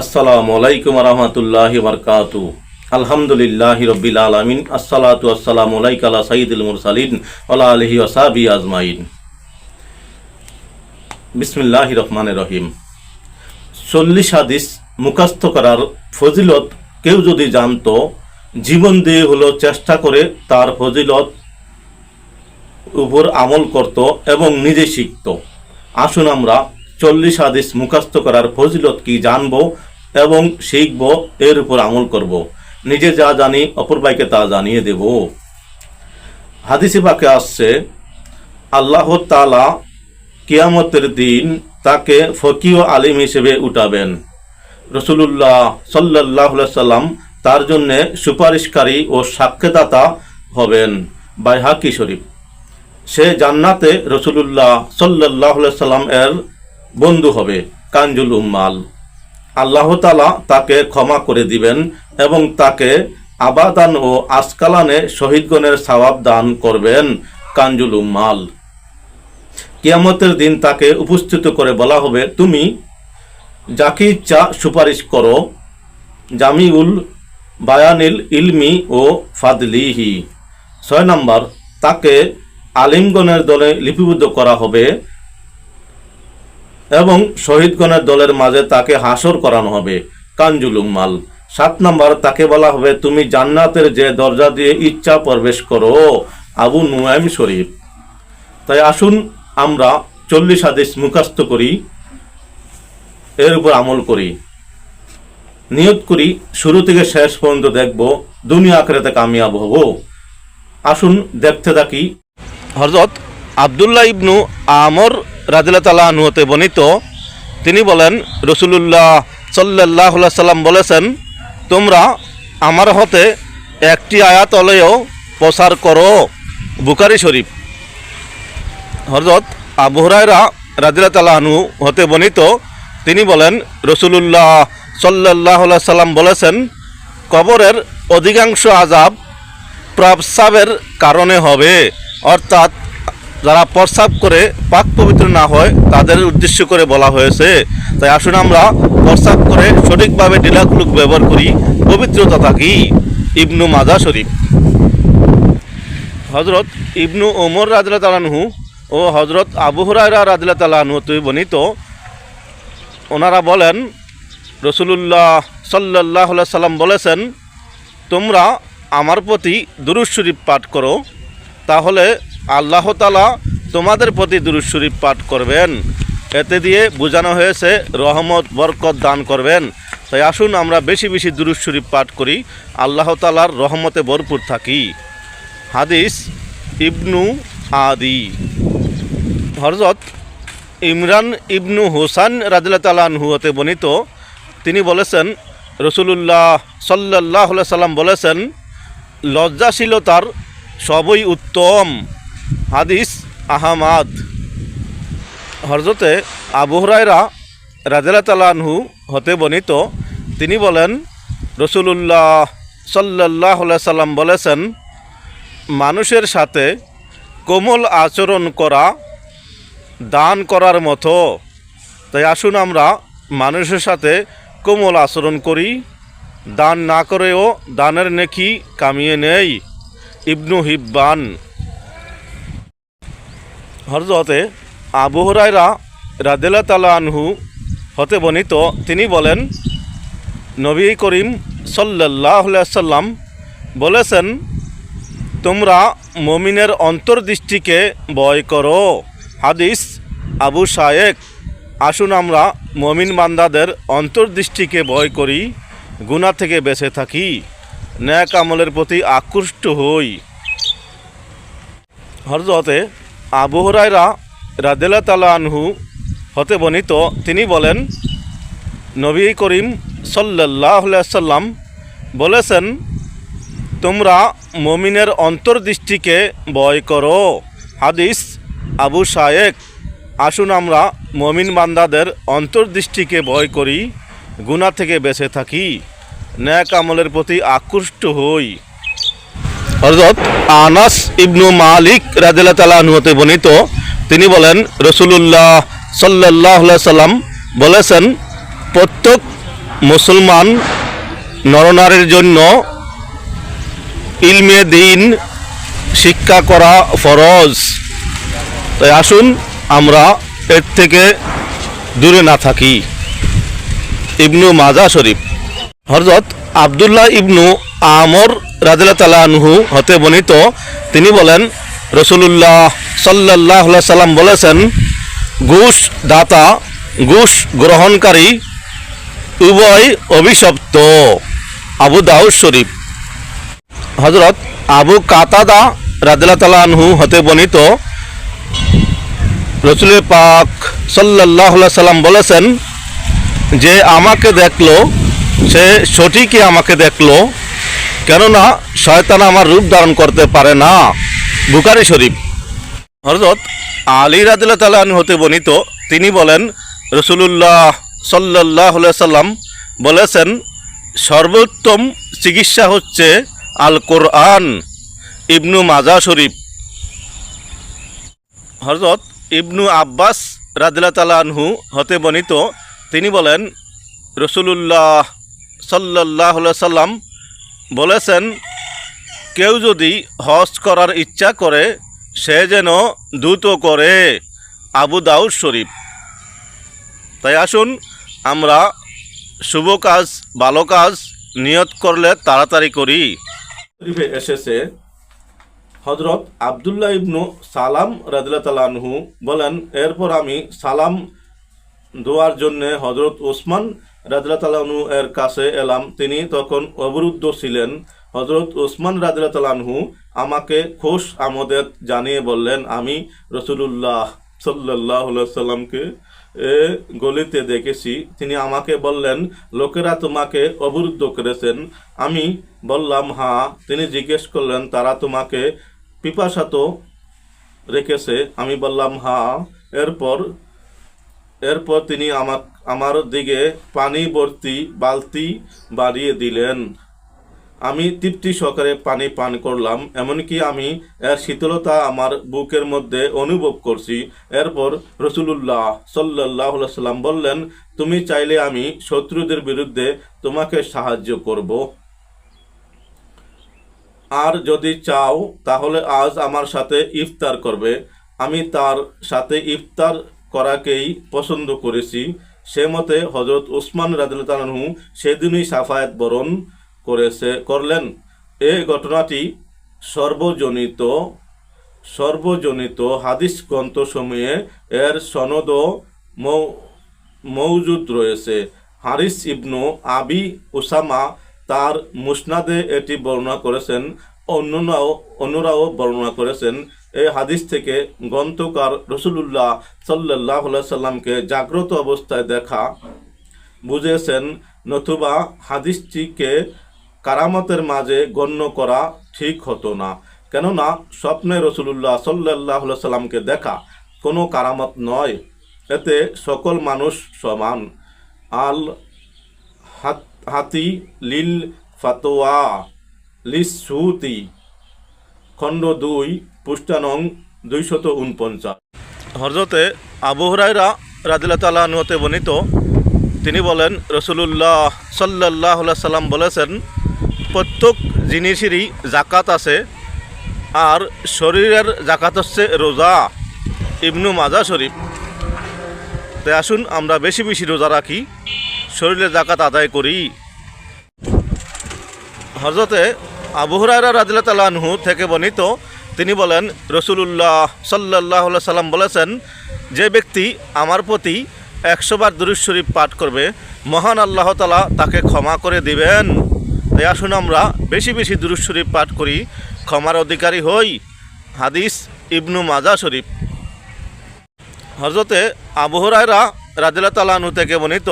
আসসালামু আলাইকুম রহমতুল্লাহি বারকাতু। আলহামদুলিল্লাহি রব্বিল আলামিন। আসসালাতু আসসালামু আলাইকা আলা সাইয়্যিদিল মুরসালিন ওয়া আলিহি ওয়া সাহবিহি আজমাইন। বিসমিল্লাহির রহমানির রহিম। 40 হাদিস মুখস্থ করার ফজিলত কেউ যদি জানতো, জীবন দিয়ে হলো চেষ্টা করে তার ফজিলত উপর আমল করত এবং নিজে শিখত। আসুন আমরা 40 হাদিস মুখস্থ করার ফজিলত কি জানবো এবং শিখব, এর উপর আমল করব। নিজে যা জানি অপর ভাইকে তা জানিয়ে দেব। হাদিসে পাকে আসছে, আল্লাহ তাআলা কিয়ামতের দিন তাকে ফকিহ ও আলিম হিসেবে উঠাবেন। রাসূলুল্লাহ সাল্লাল্লাহু আলাইহি সাল্লাম তার জন্য সুপারিশকারী ও সাক্ষ্যদাতা হবেন। বাইহাকি শরীফ। সে জান্নাতে রাসূলুল্লাহ সাল্লাল্লাহু আলাইহি সাল্লাম এর বন্ধু হবে। কানজুল উম্মাল। আল্লাহ তাআলা তাকে ক্ষমা করে দিবেন এবং তাকে আবাদান ও আসকালানে শহীদগণের সওয়াব দান করবেন। কানজুল উম্মাল। কিয়ামতের দিন তাকে উপস্থিত করে বলা হবে, তুমি যাকে ইচ্ছা সুপারিশ করো। জামিউল বায়ানিল ইলমি ও ফাদলিহি। 6 নম্বর, তাকে আলিমগণের দলে লিপিবদ্ধ করা হবে এবং শহীদগণের দলের মাঝে তাকে হাসর করানো হবে। কানজুল উম্মাল। 7 নম্বর, তাকে বলা হবে, তুমি জান্নাতের যে দরজা দিয়ে ইচ্ছা প্রবেশ করো। আবু নুয়াইম শরীফ। তাই আসুন আমরা 40 হাদিস মুখস্থ করি, এর উপর আমল করি। নিয়ত করি শুরু থেকে শেষ পর্যন্ত দেখব, দুনিয়া আখিরাতে কামিয়াব হব। আসুন দেখতে থাকি। হযরত আব্দুল্লাহ ইবনু আমর রাদিয়াল্লাহু তাআলা আনহু হতে বর্ণিত, তিনি বলেন, রাসূলুল্লাহ সাল্লাল্লাহু আলাইহি সাল্লাম বলেছেন, তোমরা আমার হতে একটি আয়াত হলেও প্রচার করো। বুখারী শরীফ। হযরত আবু হুরায়রা রাদিয়াল্লাহু তাআলা আনহু হতে বর্ণিত, তিনি বলেন, রাসূলুল্লাহ সাল্লাল্লাহু আলাইহি সাল্লাম বলেছেন, কবরের অধিকাংশ আযাব প্রস্রাবের কারণে হবে। অর্থাৎ যারা প্রস্রাব করে পাক পবিত্র না হয় তাদের উদ্দেশ্য করে বলা হয়েছে। তাই আসুন আমরা প্রস্রাব করে সঠিকভাবে ঢিলাকুলুক ব্যবহার করি, পবিত্রতা থাকি। ইবনু মাজা শরীফ। হযরত ইবনু ওমর রাদিয়াল্লাহু তাআলা আনহু ও হযরত আবু হুরায়রা রাদিয়াল্লাহু তাআলা আনহু হতে বর্ণিত, ওনারা বলেন, রাসূলুল্লাহ সাল্লাল্লাহু আলাইহি সাল্লাম বলেছেন, তোমরা আমার প্রতি দুরূদ শরীফ পাঠ করো, তাহলে আল্লাহ তাআলা তোমাদের প্রতি দুরূদ শরীফ পাঠ করবেন। এতে দিয়ে বোঝানো হয়েছে রহমত বরকত দান করবেন। তাই আসুন আমরা বেশি বেশি দুরূদ শরীফ পাঠ করি, আল্লাহ তাআলার রহমতে ভরপুর থাকি। হাদিস ইবনু আদি। হযরত ইমরান ইবনু হুসাইন রাদিয়াল্লাহু তাআলা আনহু হতে বর্ণিত, তিনি বলেছেন, রাসূলুল্লাহ সাল্লাল্লাহু আলাইহি সাল্লাম বলেছেন, লজ্জাশীলতার সবই উত্তম। হাদিস আহমদ। হযরতে আবু হুরায়রা রাদিয়াল্লাহু তাআলা আনহু হতে বর্ণিত, তিনি বলেন, রাসূলুল্লাহ সাল্লাল্লাহু আলাইহি সাল্লাম বলেছেন, মানুষের সাথে কোমল আচরণ করা দান করার মতো। তাই আসুন আমরা মানুষের সাথে কোমল আচরণ করি, দান না করেও দানের নেকি কামিয়ে নেই। ইবনু হিব্বান। হযরতে আবু হুরায়রা রাদিয়াল্লাহু তাআলা আনহু হতে বর্ণিত, তিনি বলেন, নবী করিম সাল্লাল্লাহু আলাইহি সাল্লাম বলেছেন, তোমরা মুমিনের অন্তর্দৃষ্টিকে ভয় করো। হাদিস আবু শায়েক। আসুন আমরা মুমিন বান্দাদের অন্তর্দৃষ্টিকে ভয় করি, গুনাহ থেকে বেঁচে থাকি, নেক আমলের প্রতি আকৃষ্ট হই। হযরতে আবু হুরায়রা রাদিয়াল্লাহু তাআলা আনহু হতে বর্ণিত, তিনি বলেন, নবী করিম সাল্লাল্লাহু আলাইহি সাল্লাম বলেছেন, তোমরা মুমিনের অন্তর্দৃষ্টিকে ভয় করো। হাদিস আবু শায়েক। আসুন আমরা মুমিন বান্দাদের অন্তর্দৃষ্টিকে ভয় করি, গুনাহ থেকে বেঁচে থাকি, নেক আমলের প্রতি আকৃষ্ট হই। হযরত আনাস ইবনু মালিক রাদিয়াল্লাহু তাআলা আনহু হতে বর্ণিত, তিনি বলেন, রাসূলুল্লাহ সাল্লাল্লাহু আলাইহি সাল্লাম বলেছেন, প্রত্যেক মুসলমান নরনারীর জন্য ইলমে দিন শিক্ষা করা ফরজ। তাই আসুন আমরা এর থেকে দূরে না থাকি। ইবনু মাজা শরীফ, হযরত আব্দুল্লাহ ইবনু আমর রাদিয়াল্লাহু তাআলা আনহু হতে বর্ণিত, তিনি বলেন রাসূলুল্লাহ সাল্লাল্লাহু আলাইহি সাল্লাম বলেছেন, ঘুষ দাতা ঘুষ গ্রহণকারী উভয় অভিশপ্ত। আবু দাউদ শরীফ। হযরত আবু কাতাদা রাদিয়াল্লাহু তাআলা আনহু হতে বর্ণিত, রাসূল পাক সাল্লাল্লাহু আলাইহি সাল্লাম বলেছেন, যে আমাকে দেখলো সে সঠিকই আমাকে দেখলো, কেননা শয়তান আমার রূপ ধারণ করতে পারে না। বুখারী শরীফ। হযরত আলী রাদিয়াল্লাহু তাআলা আনহু হতে বর্ণিত, তিনি বলেন রাসূলুল্লাহ সাল্লাল্লাহু আলাইহি সাল্লাম বলেছেন, সর্বোত্তম চিকিৎসা হচ্ছে আল কোরআন। ইবনু মাজা শরীফ। হযরত ইবনু আব্বাস রাদিয়াল্লাহু তাআলা আনহু হতে বর্ণিত, তিনি বলেন রাসূলুল্লাহ সাল্লাল্লাহু আলাইহি সাল্লাম বলেছেন, কেউ যদি হজ করার ইচ্ছা করে সে যেন দ্রুত করে। আবু দাউদ শরীফ। তাই আসুন আমরা শুভ কাজ ভালো কাজ নিয়ত করলে তাড়াতাড়ি করি। শরীফে এসেছে হযরত আব্দুল্লাহ ইবনু সালাম রাদিয়াল্লাহু তাআলা আনহু বলেন, এরপর আমি সালাম দোয়ার জন্য হযরত ওসমান রাদিয়াল্লাহু তাআলা আনহু এর কাছে এলাম। তিনি তখন অবরুদ্ধ ছিলেন। হযরত ওসমান রাদিয়াল্লাহু তাআলা আনহু আমাকে খুশ আমোদের জানিয়ে বললেন, আমি রাসূলুল্লাহ সাল্লাল্লাহু আলাইহি সাল্লামকে গলিতে দেখেছি। তিনি আমাকে বললেন, লোকেরা তোমাকে অবরুদ্ধ করেছেন। আমি বললাম, হ্যাঁ। তিনি জিজ্ঞেস করলেন, তারা তোমাকে পিপাসাত রেখেছে? আমি বললাম, হ্যাঁ। এরপর তিনি আমার দিকে পানি ভর্তি বালতি বাড়িয়ে দিলেন। আমি তৃপ্তি সহকারে পানি পান করলাম, এমনকি আমি এর শীতলতা আমার বুকের মধ্যে অনুভব করছি। এরপর রাসূলুল্লাহ সাল্লাল্লাহু আলাইহি সাল্লাম বললেন, তুমি চাইলে আমি শত্রুদের বিরুদ্ধে তোমাকে সাহায্য করব, আর যদি চাও তাহলে আজ আমার সাথে ইফতার করবে। আমি তার সাথে ইফতার করাকেই পছন্দ করেছি। সে মতে হযরত ওসমান রাদিয়াল্লাহু তাআলা আনহু সেদিনই শাফায়াত বরণ করলেন। এই ঘটনাটি সর্বজনিত হাদিস গ্রন্থসমূহে এর সনদ মওজুদ রয়েছে। হারিস ইবনু আবি উসামা তার মুসনাদে এটি বর্ণনা করেছেন, অন্যরাও বর্ণনা করেছেন। এই হাদিস থেকে গ্রন্থকার রাসূলুল্লাহ সাল্লাল্লাহু আলাইহি সাল্লামকে জাগ্রত অবস্থায় দেখা বুঝেছেন, নতুবা হাদিসটিকে কারামতের মাঝে গণ্য করা ঠিক হতো না। কেননা স্বপ্নে রাসূলুল্লাহ সাল্লাল্লাহু আলাইহি সাল্লামকে দেখা কোনো কারামত নয়, এতে সকল মানুষ সমান। আল হাতি লিল ফাতোয়া লিসুতি খণ্ড 2 পৃষ্ঠা নং 249। হযরতে আবু হুরায়রা রাদিয়াল্লাহু তাআলা আনহু হতে বর্ণিত, তিনি বলেন রাসূলুল্লাহ সাল্লাল্লাহু আলাইহি সাল্লাম বলেছেন, প্রত্যেক জিনিসেরই যাকাত আছে, আর শরীরের যাকাত হচ্ছে রোজা। ইবনু মাজা শরীফ। তাই আসুন আমরা বেশি বেশি রোজা রাখি, শরীরের যাকাত আদায় করি। হযরতে আবু হুরায়রা রাদিয়াল্লাহু তাআলা আনহু থেকে বর্ণিত, তিনি বলেন রাসূলুল্লাহ সাল্লাল্লাহু আলাইহি সাল্লাম বলেছেন, যে ব্যক্তি আমার প্রতি 100 বার দুরূদ শরীফ পাঠ করবে, মহান আল্লাহ তাআলা তাকে ক্ষমা করে দিবেন। তাই আসুন আমরা বেশি বেশি দুরূদ শরীফ পাঠ করি, ক্ষমার অধিকারী হই। হাদিস ইবনু মাজা শরীফ। হযরতে আবু হুরায়রা রাদিয়াল্লাহু তাআলা আনহু থেকে বর্ণিত,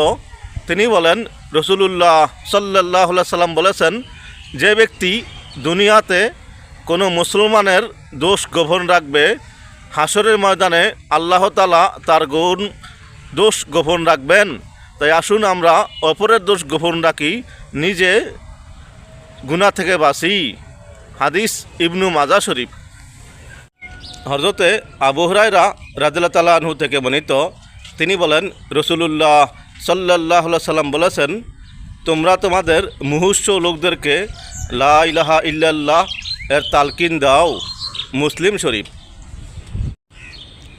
তিনি বলেন রাসূলুল্লাহ সাল্লাল্লাহু আলাইহি সাল্লাম বলেছেন, যে ব্যক্তি দুনিয়াতে কোনো মুসলমানের দোষ গোপন রাখবে, হাসরের ময়দানে আল্লাহ তাআলা তার দোষ গোপন রাখবেন। তাই আসুন আমরা অপরের দোষ গোপন রাখি, নিজে গুনাহ থেকে বাঁচি। হাদিস ইবনু মাজা শরীফ। হযরতে আবু হুরায়রা রাদিয়াল্লাহু তাআলা আনহু থেকে বর্ণিত, তিনি বলেন রাসূলুল্লাহ সাল্লাল্লাহু আলাইহি সাল্লাম বলেছেন, তোমরা তোমাদের মুহুষ্য লোকদেরকে লা ইলাহা ইল্লাল্লাহ এর তালকিন দাও। মুসলিম শরীফ।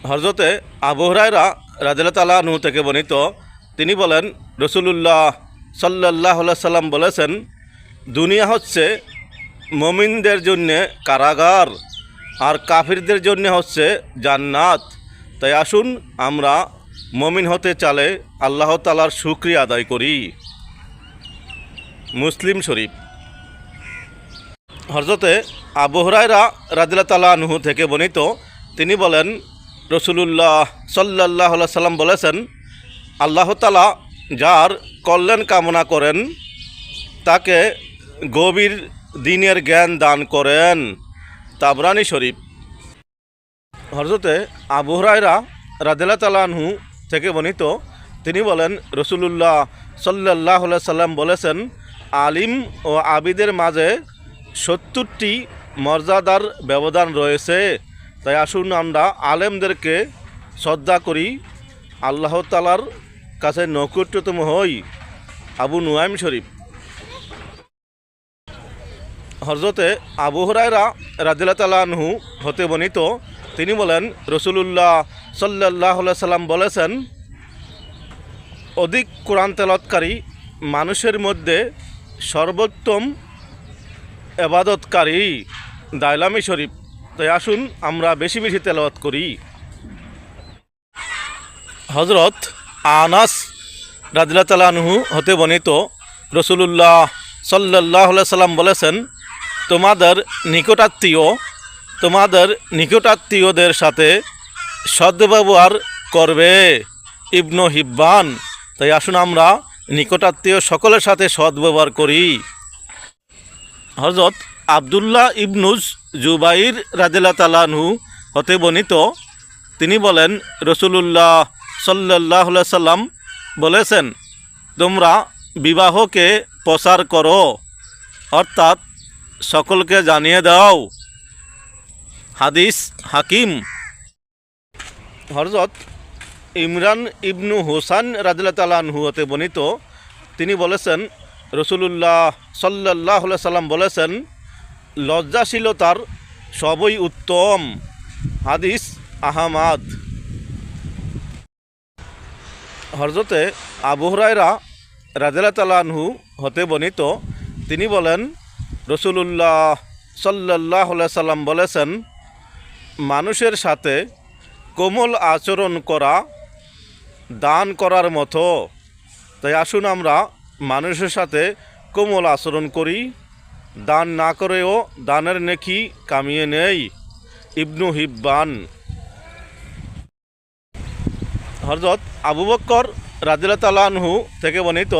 হযরতে আবু হুরায়রা রাদিয়াল্লাহু তাআলা আনহু থেকে বর্ণিত, তিনি বলেন রাসূলুল্লাহ সাল্লাল্লাহু আলাইহি সাল্লাম বলেছেন, দুনিয়া হচ্ছে মুমিনদের জন্য কারাগার আর কাফিরদের জন্য হচ্ছে জান্নাত। তাই আসুন আমরা মুমিন হতে চালে আল্লাহ তাআলার শুকরিয়া আদায় করি। মুসলিম শরীফ। হযরতে আবু হুরায়রা রাদিয়াল্লাহু তাআলা আনহু থেকে বর্ণিত, তিনি বলেন রাসূলুল্লাহ সাল্লাল্লাহু আলাইহি সাল্লাম বলেছেন, আল্লাহ তাআলা যার কল্যাণ কামনা করেন তাকে গভীর দ্বীনের জ্ঞান দান করেন। তাবরানী শরীফ। হযরতে আবু হুরায়রা রাদিয়াল্লাহু তাআলা আনহু থেকে বর্ণিত, তিনি বলেন রাসূলুল্লাহ সাল্লাল্লাহু আলাইহি সাল্লাম বলেছেন, আলিম ও আবিদের মাঝে ৭০টি মর্যাদার ব্যবধান রয়েছে। তাই আসুন আমরা আলেমদেরকে শ্রদ্ধা করি, আল্লাহ তাআলার কাছে নৈকট্যতম হই। আবু নুয়াইম শরীফ। হযরতে আবু হুরায়রা রাদিয়াল্লাহু তাআলা আনহু হতে বর্ণিত, তিনি বলেন রাসূলুল্লাহ সাল্লাল্লাহু আলাইহি সাল্লাম বলেছেন, অধিক কোরআন তেলাওয়াতকারী মানুষের মধ্যে সর্বোত্তম ইবাদতকারী। দাইলামি শরীফ। তাই আসুন আমরা বেশি বেশি তেলাওয়াত করি। হযরত আনাস রাদিয়াল্লাহু তাআলা আনহু হতে বর্ণিত, রাসূলুল্লাহ সাল্লাল্লাহু আলাইহি সাল্লাম বলেছেন, তোমাদের নিকটাত্মীয়দের সাথে সদ্ব্যবহার করবে। ইবনু হিব্বান। তাই আসুন আমরা নিকটাত্মীয় সকলের সাথে সদ্ব্যবহার করি। হযরত আব্দুল্লাহ ইবনুজ জুবাইর রাদিয়াল্লাহু তাআলা আনহু হতে বর্ণিত, তিনি বলেন রাসূলুল্লাহ সাল্লাল্লাহু আলাইহি সাল্লাম বলেছেন, তোমরা বিবাহকে প্রচার করো, অর্থাৎ সকলকে জানিয়ে দাও। হাদিস হাকিম। হযরত ইমরান ইবনু হুসাইন রাদিয়াল্লাহু তাআলা আনহু হতে বর্ণিত, তিনি বলেছেন রাসূলুল্লাহ সাল্লাল্লাহু আলাইহি সাল্লাম বলেছেন, লজ্জাশীলতার সবই উত্তম। হাদিস আহমদ। হযরতে আবু হুরায়রা রাদিয়াল্লাহু তাআলা আনহু হতে বর্ণিত, তিনি বলেন রাসূলুল্লাহ সাল্লাল্লাহু আলাইহি সাল্লাম বলেছেন, মানুষের সাথে কোমল আচরণ করা দান করার মতো। তাই আসুন আমরা মানুষের সাথে কোমল আচরণ করি, দান না করেও দানের নেকি কামিয়ে নেই। ইবনু হিব্বান। হযরত আবু বকর রাদিয়াল্লাহু তাআলা আনহু থেকে বর্ণিত,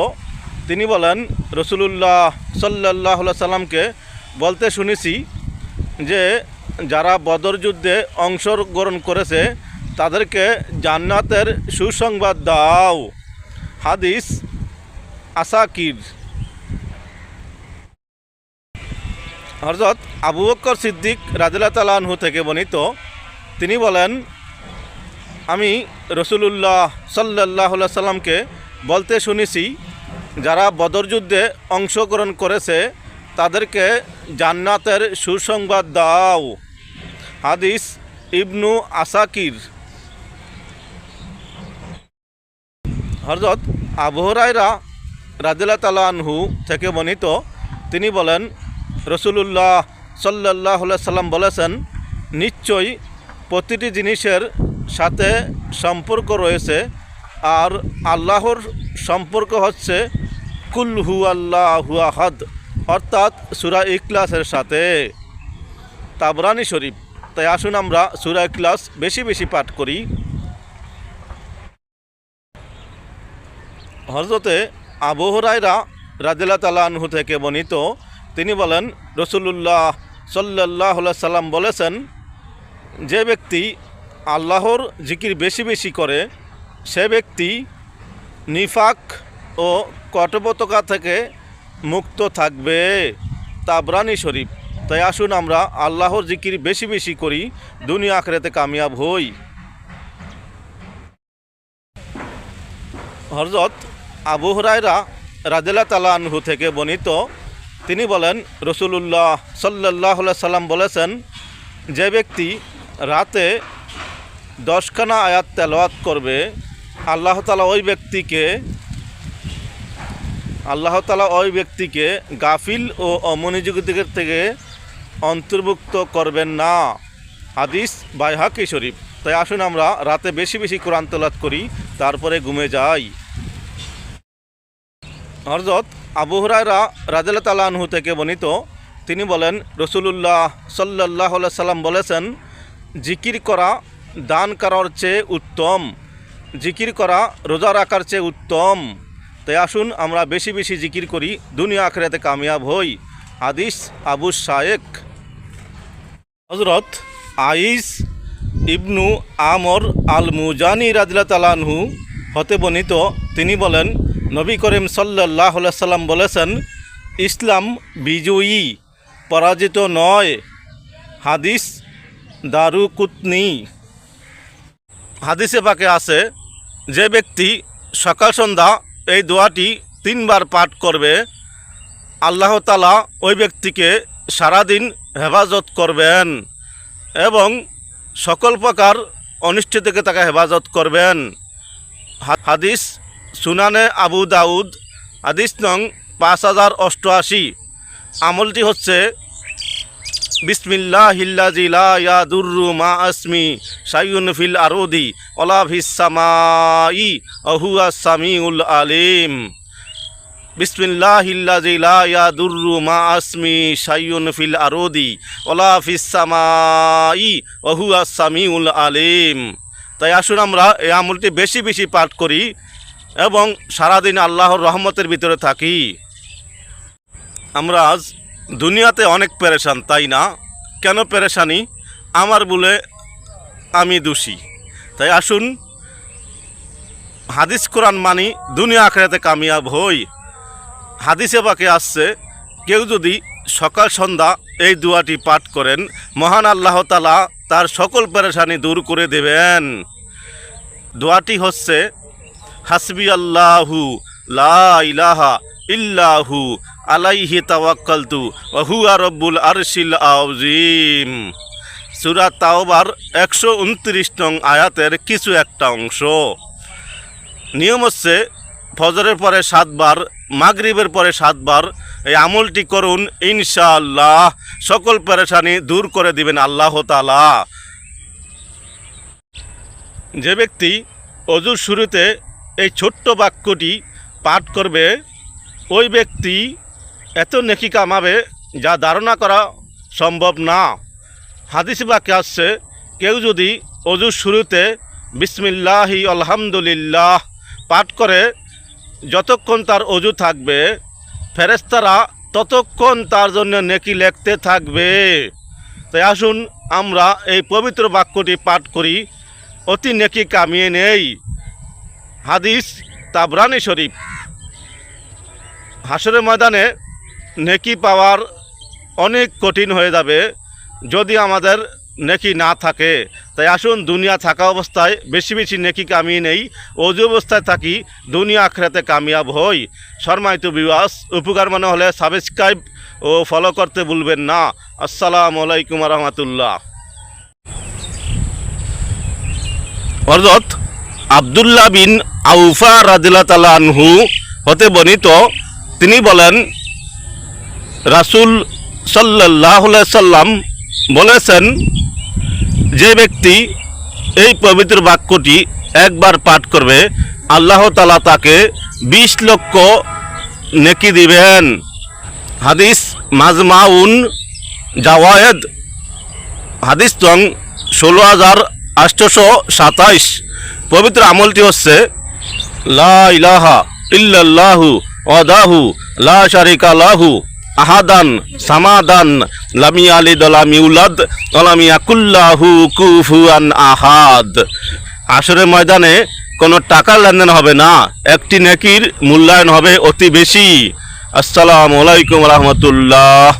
তিনি বলেন রাসূলুল্লাহ সাল্লাল্লাহু আলাইহি সাল্লামকে বলতে শুনেছি যে যারা বদর যুদ্ধে অংশগ্রহণ করেছে তাদেরকে জান্নাতের সুসংবাদ দাও। হাদিস আসাকির। হযরত আবু বকর সিদ্দিক রাদিয়াল্লাহু তাআলা আনহু থেকে বর্ণিত, তিনি বলেন আমি রাসূলুল্লাহ সাল্লাল্লাহু আলাইহি সাল্লামকে বলতে শুনেছি যারা বদর যুদ্ধে অংশগ্রহণ করেছে তাদেরকে জান্নাতের সুসংবাদ দাও। হাদিস ইবনু আসাকির। হযরত আবু হুরায়রা রাদিয়াল্লাহু তাআলা আনহু থেকে বর্ণিত, তিনি বলেন রাসূলুল্লাহ সাল্লাল্লাহু আলাইহি সাল্লাম বলেছেন, নিশ্চয়ই প্রতিটি জিনিসের সাথে সম্পর্ক রয়েছে, আর আল্লাহর সম্পর্ক হচ্ছে কুল হুয়াল্লাহু আহাদ, অর্থাৎ সূরা ইখলাসের সাথে। তাবরানী শরীফ। তাই আসুন আমরা সূরা ইখলাস বেশি বেশি পাঠ করি। হযরতে আবু হুরায়রা রাদিয়াল্লাহু তাআলা আনহু থেকে বর্ণিত, তিনি বলেন রাসূলুল্লাহ সাল্লাল্লাহু আলাইহি সাল্লাম বলেছেন, যে ব্যক্তি আল্লাহর জিকির বেশি বেশি করে সে ব্যক্তি নিফাক ও কটুবতকা থেকে মুক্ত থাকবে। তাবরানী শরীফ। তাই আসুন আমরা আল্লাহর জিকির বেশি বেশি করি, দুনিয়া আখিরাতে কামিয়াব হই। হযরত আবু হুরায়রা রাদিয়াল্লাহু তাআলা আনহু থেকে বর্ণিত, তিনি বলেন রাসূলুল্লাহ সাল্লাল্লাহু আলাইহি সাল্লাম বলেছেন, যে ব্যক্তি রাতে 10খানা আয়াত তেলাওয়াত করবে, আল্লাহ তাআলা ওই ব্যক্তিকে গাফিল ও অমনোযোগীদের থেকে অন্তর্ভুক্ত করবেন না। হাদিস বাইহাকি শরীফ। তাই আসুন আমরা রাতে বেশি বেশি কোরআন তেলাওয়াত করি, তারপরে ঘুমে যাই। হযরত আবু হুরায়রা রাদিয়াল্লাহু তাআলা আনহু থেকে বর্ণিত, তিনি বলেন রাসূলুল্লাহ সাল্লাল্লাহু আলাইহি সাল্লাম বলেছেন, জিকির করা দান করার চেয়ে উত্তম, জিকির করা রোজা রাখার চেয়ে উত্তম। তাই আসুন আমরা বেশি বেশি জিকির করি, দুনিয়া আখিরাতে কামিয়াব হই। হাদিস আবু শায়েক। হযরত আইস ইবনু আমর আল মুজানি রাদিয়াল্লাহু তাআলা আনহু হতে বর্ণিত, তিনি বলেন নবী করিম সাল্লাল্লাহু আলাইহি সাল্লাম বলেছেন, ইসলাম বিজয়ী, পরাজিত নয়। হাদিস দারুকুতনি। হাদিসে পাকে আছে, যে ব্যক্তি সকাল সন্ধ্যা এই দোয়াটি 3 বার পাঠ করবে, আল্লাহ তাআলা ওই ব্যক্তিকে সারাদিন হেফাজত করবেন এবং সকল প্রকার অনিষ্ট থেকে তাকে হেফাজত করবেন। হাদিস সুনানে আবু দাউদ, হাদিস নং 5088। আমলটি হচ্ছে বিসমিল্লাহিল্লাযী লা ইয়াদুররু মা আসমী শাইউন ফিল আরদি ওয়ালা ফিস সামাই ওয়া হুয়াস সামিউল আলিম। বিসমিল্লাহিল্লাযী লা ইয়াদুররু মা আসমী শাইউন ফিল আরদি ওয়ালা ফিস সামাই ওয়া হুয়াস সামিউল আলিম। তাই আসুন আমরা এই আমলটি বেশি বেশি পাঠ করি এবং সারাদিন আল্লাহর রহমতের ভিতরে থাকি। আমরা আজ দুনিয়াতে অনেক পেরেশান, তাই না? কেন পেরেশানি? আমার বলে আমি দোষী। তাই আসুন হাদিস কোরআন মানি, দুনিয়া আখিরাতে কামিয়াব হই। হাদিসে পাকে আসছে, কেউ যদি সকাল সন্ধ্যা এই দোয়াটি পাঠ করেন, মহান আল্লাহ তাআলা তার সকল পেরেশানি দূর করে দেবেন। দোয়াটি হচ্ছে হাসবি আল্লাহু লা ইলাহা ইল্লাহু আলাইহি তাওয়াক্কালতু ওয়া হুয়া রব্বুল আরশিল আযীম। সূরা তাওবার 129 নং আয়াতের কিছু একটা অংশ। নিয়ম হচ্ছে ফজরের পরে 7 বার, মাগরিবের পরে 7 বার এই আমলটি করুন, ইনশাআল্লাহ সকল পেরেশানি দূর করে দিবেন আল্লাহ তাআলা। যে ব্যক্তি অজুর শুরুতে এই ছোট্ট বাক্যটি পাঠ করবে, ওই ব্যক্তি এত নেকি কামাবে যা ধারণা করা সম্ভব না। হাদিস বাক্যে আসছে, কেউ যদি অজুর শুরুতে বিসমিল্লাহি আলহামদুলিল্লাহ পাঠ করে, যতক্ষণ তার অজু থাকবে ফেরেশতারা ততক্ষণ তার জন্য নেকি লিখতে থাকবে। তাই আসুন আমরা এই পবিত্র বাক্যটি পাঠ করি, অতি নেকি কামিয়ে নেই। হাদিস তাবরানি শরীফ। হাসরের ময়দানে নেকি পাওয়ার অনেক কঠিন হয়ে যাবে যদি আমাদের নেকি না থাকে। তাই আসুন দুনিয়া থাকা অবস্থায় বেশি বেশি নেকি কামিয়ে নেই, অজু অবস্থায় থাকি, দুনিয়া আখিরাতে কামিয়াব হই। সম্মানিত ভিউয়ার্স, উপকার মনে হলে সাবস্ক্রাইব ও ফলো করতে ভুলবেন না। আসসালামু আলাইকুম ওয়া রাহমাতুল্লাহ। হযরত আব্দুল্লাহ বিন আউফা রাদিয়াল্লাহু তাআলা আনহু হতে বর্ণিত, তিনি বলেন রাসূল সাল্লাল্লাহু আলাইহি সাল্লাম বলেছেন, যে ব্যক্তি এই পবিত্র বাক্যটি একবার পাঠ করবে, আল্লাহ তাআলা তাকে 20 লক্ষ নেকি দিবেন। হাদিস মাজমাউন জাওয়ায়েদ, হাদিস নং 16827। পবিত্র আমলটি হচ্ছে লা ইলাহা ইল্লাল্লাহু ওয়াহদাহু লা শারিকা লাহু আহাদান সামাদান লাম ইয়ালিদ ওয়া লাম ইউলাদ ওয়া লাম ইয়াকুল লাহু কুফুয়ান আহাদ। হাসরের ময়দানে কোনো টাকার লেনদেন হবে না, একটি নেকির মূল্যায়ন হবে অতি বেশি। আসসালামু আলাইকুম ওয়া রাহমাতুল্লাহ।